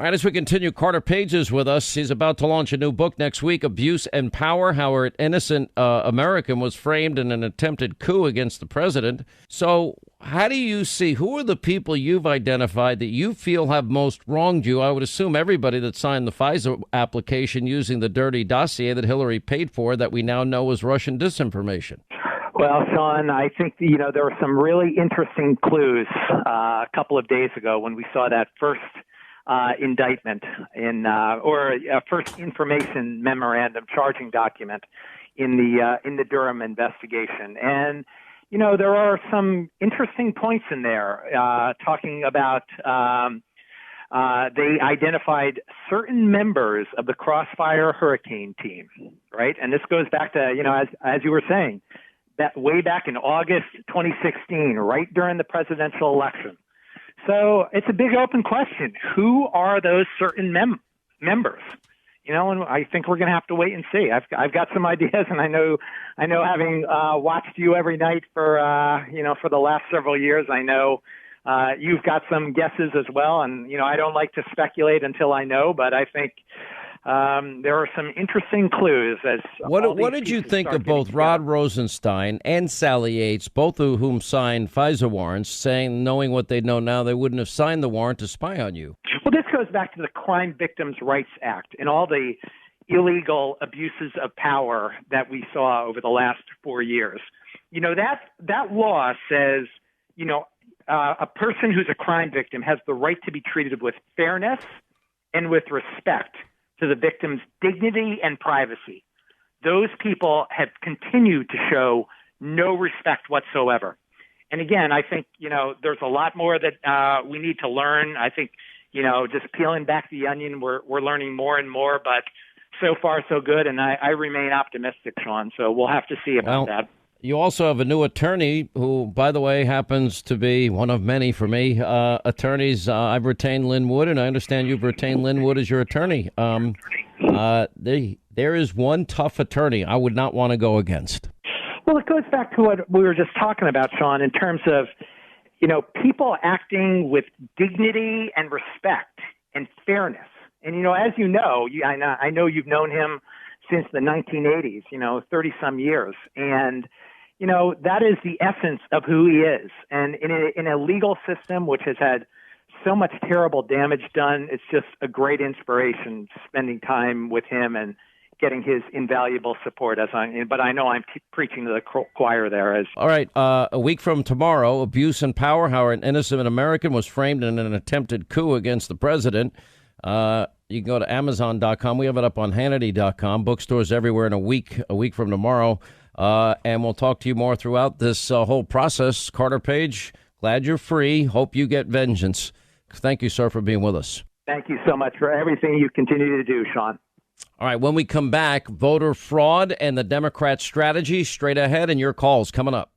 All right, as we continue, Carter Page is with us. He's about to launch a new book next week, Abuse and Power, How an Innocent American Was Framed in an Attempted Coup Against the President. So how do you see, who are the people you've identified that you feel have most wronged you? I would assume everybody that signed the FISA application using the dirty dossier that Hillary paid for that we now know was Russian disinformation. Well, Sean, I think, there were some really interesting clues a couple of days ago when we saw that first indictment or first information memorandum charging document in the Durham investigation. And, there are some interesting points in there talking about they identified certain members of the Crossfire Hurricane team, right? And this goes back to, as you were saying, that way back in August 2016, right during the presidential election. So it's a big open question. Who are those certain members? And I think we're going to have to wait and see. I've got some ideas, and I know having watched you every night for the last several years, I know you've got some guesses as well. And, I don't like to speculate until I know, but I think there are some interesting clues. What did you think of both Rod Rosenstein and Sally Yates, both of whom signed FISA warrants, saying, knowing what they know now, they wouldn't have signed the warrant to spy on you? Well, this goes back to the Crime Victims' Rights Act and all the illegal abuses of power that we saw over the last 4 years. That law says, a person who's a crime victim has the right to be treated with fairness and with respect to the victim's dignity and privacy. Those people have continued to show no respect whatsoever. And again, I think, there's a lot more that we need to learn. I think, just peeling back the onion, we're learning more and more, but so far so good. And I remain optimistic, Sean. So we'll have to see about that. You also have a new attorney who, by the way, happens to be one of many for me. Attorneys, I've retained Lynn Wood, and I understand you've retained Lynn Wood as your attorney. There is one tough attorney I would not want to go against. Well, it goes back to what we were just talking about, Sean, in terms of, people acting with dignity and respect and fairness. And, as I know you've known him since the 1980s, 30-some years. And, that is the essence of who he is. And in a legal system which has had so much terrible damage done, it's just a great inspiration spending time with him and getting his invaluable support. But I know I'm preaching to the choir there. All right. A week from tomorrow, Abuse and Power, How an Innocent American Was Framed in an Attempted Coup Against the President. You can go to Amazon.com. We have it up on Hannity.com. Bookstores everywhere in a week from tomorrow. And we'll talk to you more throughout this whole process. Carter Page, glad you're free. Hope you get vengeance. Thank you, sir, for being with us. Thank you so much for everything you continue to do, Sean. All right, when we come back, voter fraud and the Democrat strategy straight ahead, and your calls coming up.